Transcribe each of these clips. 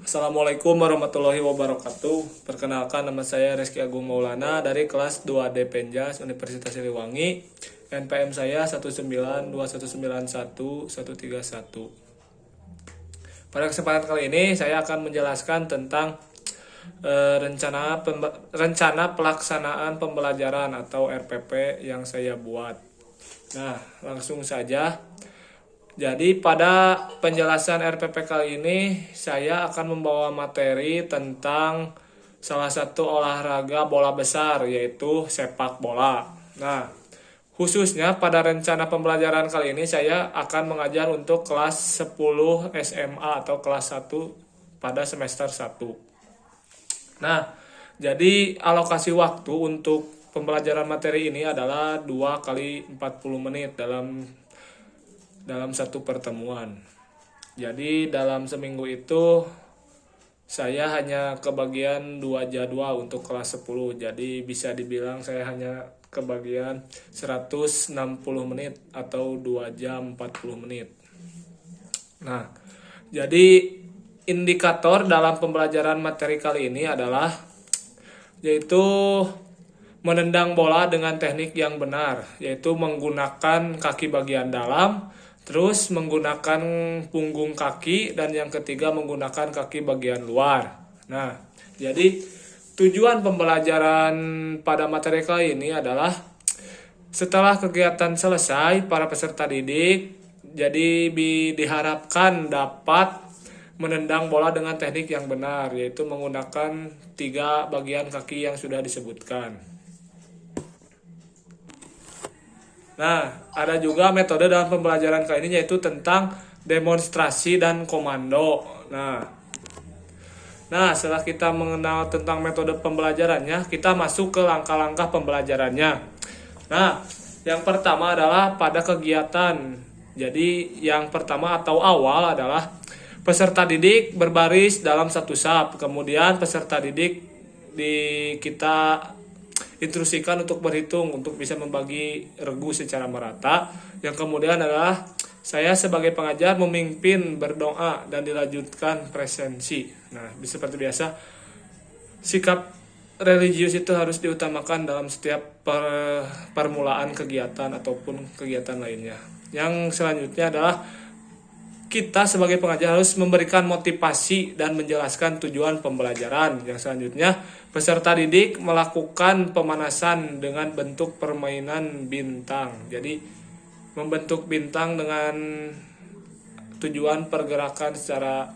Assalamualaikum warahmatullahi wabarakatuh. Perkenalkan, nama saya Reski Agung Maulana dari kelas 2D Penjas Universitas Siliwangi. NPM saya 192191131. Pada kesempatan kali ini saya akan menjelaskan tentang rencana pelaksanaan pembelajaran atau RPP yang saya buat. Nah, langsung saja. Jadi pada penjelasan RPP kali ini saya akan membawa materi tentang salah satu olahraga bola besar, yaitu sepak bola. Nah, khususnya pada rencana pembelajaran kali ini saya akan mengajar untuk kelas 10 SMA atau kelas 1 pada semester 1. Nah, jadi alokasi waktu untuk pembelajaran materi ini adalah 2 kali 40 menit dalam satu pertemuan. Jadi dalam seminggu itu saya hanya kebagian 2 jadwal untuk kelas 10. Jadi bisa dibilang saya hanya kebagian 160 menit atau 2 jam 40 menit. Nah, jadi indikator dalam pembelajaran materi kali ini adalah yaitu menendang bola dengan teknik yang benar, yaitu menggunakan kaki bagian dalam, terus menggunakan punggung kaki, dan yang ketiga menggunakan kaki bagian luar. Nah, jadi tujuan pembelajaran pada materi kali ini adalah setelah kegiatan selesai, para peserta didik jadi diharapkan dapat menendang bola dengan teknik yang benar, yaitu menggunakan 3 bagian kaki yang sudah disebutkan. Nah, ada juga metode dalam pembelajaran kali ini yaitu tentang demonstrasi dan komando. Nah, setelah kita mengenal tentang metode pembelajarannya, kita masuk ke langkah-langkah pembelajarannya. Nah, yang pertama adalah pada kegiatan. Jadi, yang pertama atau awal adalah peserta didik berbaris dalam satu saf. Kemudian peserta didik kita instruksikan untuk berhitung untuk bisa membagi regu secara merata. Yang kemudian adalah saya sebagai pengajar memimpin berdoa dan dilanjutkan presensi. Nah, seperti biasa, sikap religius itu harus diutamakan dalam setiap permulaan kegiatan ataupun kegiatan lainnya. Yang selanjutnya adalah kita sebagai pengajar harus memberikan motivasi dan menjelaskan tujuan pembelajaran. Yang selanjutnya, peserta didik melakukan pemanasan dengan bentuk permainan bintang. Jadi, membentuk bintang dengan tujuan pergerakan secara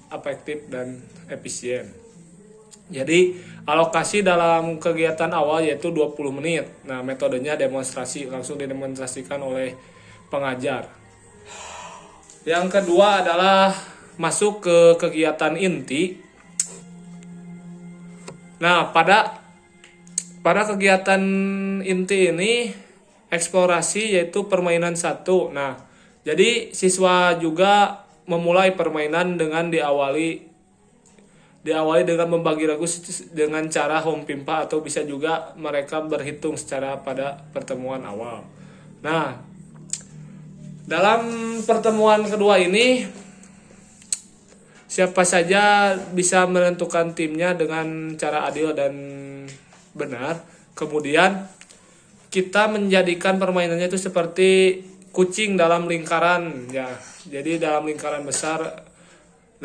efektif dan efisien. Jadi, alokasi dalam kegiatan awal yaitu 20 menit. Nah, metodenya demonstrasi, langsung didemonstrasikan oleh pengajar. Yang kedua adalah masuk ke kegiatan inti. Nah, pada kegiatan inti ini eksplorasi yaitu permainan 1. Nah, jadi siswa juga memulai permainan dengan diawali dengan membagi regu dengan cara home pimpa, atau bisa juga mereka berhitung secara pada pertemuan awal. Nah, dalam pertemuan kedua ini siapa saja bisa menentukan timnya dengan cara adil dan benar. Kemudian kita menjadikan permainannya itu seperti kucing dalam lingkaran ya. Jadi dalam lingkaran besar.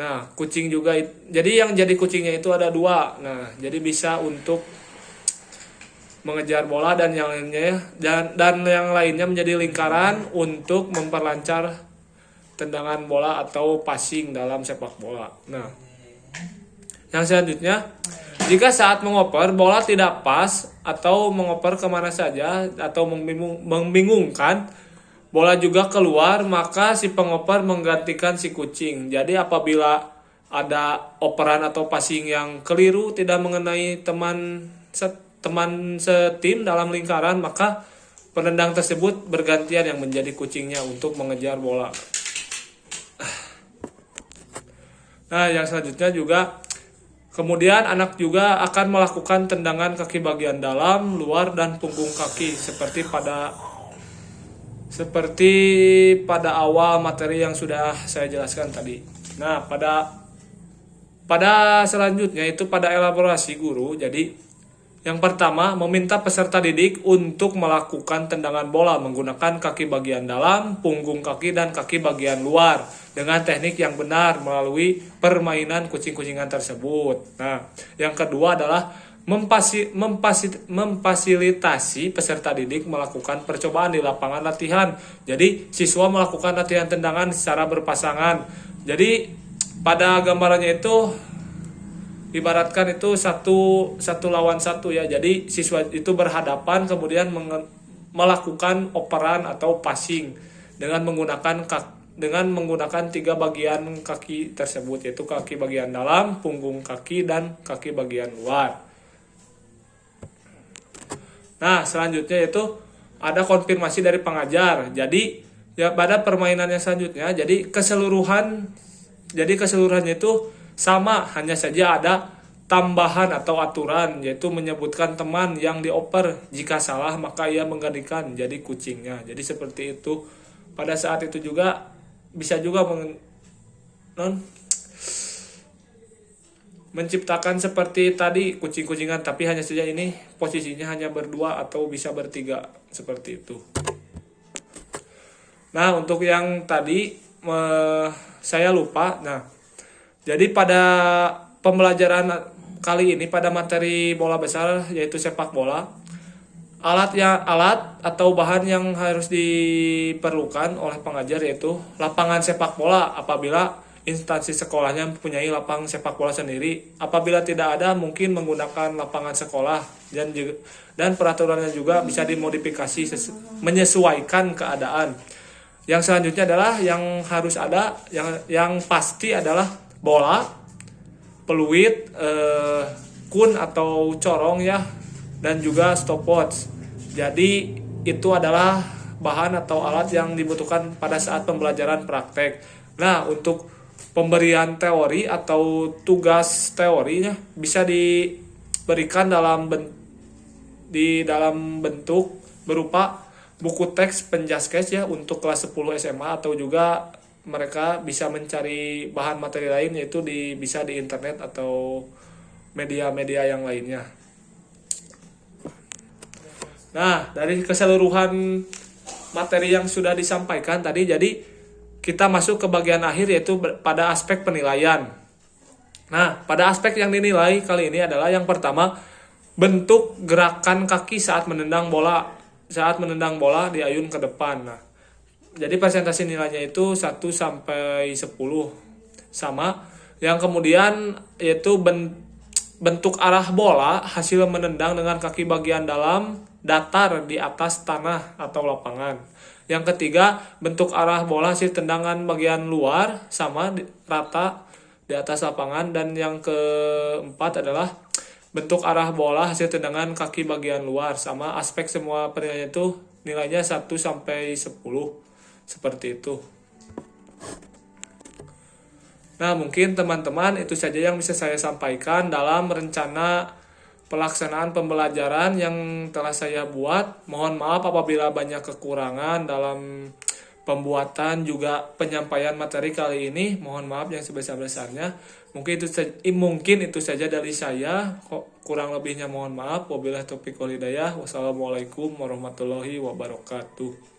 Nah, kucing juga. Jadi yang jadi kucingnya itu ada 2. Nah, jadi bisa untuk mengejar bola dan yang lainnya menjadi lingkaran untuk memperlancar tendangan bola atau passing dalam sepak bola. Nah, yang selanjutnya, jika saat mengoper bola tidak pas atau mengoper kemana saja atau membingungkan, bola juga keluar, maka si pengoper menggantikan si kucing. Jadi apabila ada operan atau passing yang keliru, tidak mengenai teman setim dalam lingkaran, maka penendang tersebut bergantian yang menjadi kucingnya untuk mengejar bola. Nah, yang selanjutnya juga kemudian anak juga akan melakukan tendangan kaki bagian dalam, luar, dan punggung kaki seperti pada awal materi yang sudah saya jelaskan tadi. Nah, pada Pada selanjutnya itu pada elaborasi guru. Jadi yang pertama, meminta peserta didik untuk melakukan tendangan bola menggunakan kaki bagian dalam, punggung kaki, dan kaki bagian luar dengan teknik yang benar melalui permainan kucing-kucingan tersebut. Nah, yang kedua adalah memfasilitasi peserta didik melakukan percobaan di lapangan latihan. Jadi, siswa melakukan latihan tendangan secara berpasangan. Jadi, pada gambarannya itu ibaratkan itu satu lawan satu ya. Jadi siswa itu berhadapan kemudian melakukan operan atau passing dengan menggunakan tiga bagian kaki tersebut, yaitu kaki bagian dalam, punggung kaki, dan kaki bagian luar. Nah, selanjutnya itu ada konfirmasi dari pengajar. Jadi ya pada permainan yang selanjutnya, jadi keseluruhannya itu sama, hanya saja ada tambahan atau aturan, yaitu menyebutkan teman yang dioper. Jika salah maka ia menggantikan jadi kucingnya. Jadi seperti itu. Pada saat itu juga bisa juga menciptakan seperti tadi kucing-kucingan, tapi hanya saja ini posisinya hanya berdua atau bisa bertiga seperti itu. Nah, untuk yang tadi saya lupa. Nah, jadi pada pembelajaran kali ini pada materi bola besar yaitu sepak bola, alat atau bahan yang harus diperlukan oleh pengajar yaitu lapangan sepak bola apabila instansi sekolahnya mempunyai lapangan sepak bola sendiri. Apabila tidak ada, mungkin menggunakan lapangan sekolah, dan peraturannya juga bisa dimodifikasi menyesuaikan keadaan. Yang selanjutnya adalah yang harus ada, yang pasti adalah bola, peluit, kun atau corong ya, dan juga stopwatch. Jadi itu adalah bahan atau alat yang dibutuhkan pada saat pembelajaran praktek. Nah, untuk pemberian teori atau tugas teorinya bisa diberikan dalam bentuk berupa buku teks penjaskes ya untuk kelas 10 SMA, atau juga mereka bisa mencari bahan materi lain, yaitu bisa di internet atau media-media yang lainnya. Nah, dari keseluruhan materi yang sudah disampaikan tadi, jadi kita masuk ke bagian akhir, yaitu pada aspek penilaian. Nah, pada aspek yang dinilai kali ini adalah yang pertama, bentuk gerakan kaki saat menendang bola diayun ke depan. Nah, jadi presentasi nilainya itu 1 sampai 10 sama. Yang kemudian yaitu bentuk arah bola hasil menendang dengan kaki bagian dalam datar di atas tanah atau lapangan. Yang ketiga, bentuk arah bola hasil tendangan bagian luar sama rata di atas lapangan. Dan yang keempat adalah bentuk arah bola hasil tendangan kaki bagian luar sama. Aspek semua penilaian itu nilainya 1 sampai 10. Seperti itu. Nah, mungkin teman-teman itu saja yang bisa saya sampaikan dalam rencana pelaksanaan pembelajaran yang telah saya buat. Mohon maaf apabila banyak kekurangan dalam pembuatan juga penyampaian materi kali ini. Mohon maaf yang sebesar-besarnya. Mungkin itu saja dari saya. Kurang lebihnya mohon maaf. Wabillahi taufiq wal hidayah. Wassalamualaikum warahmatullahi wabarakatuh.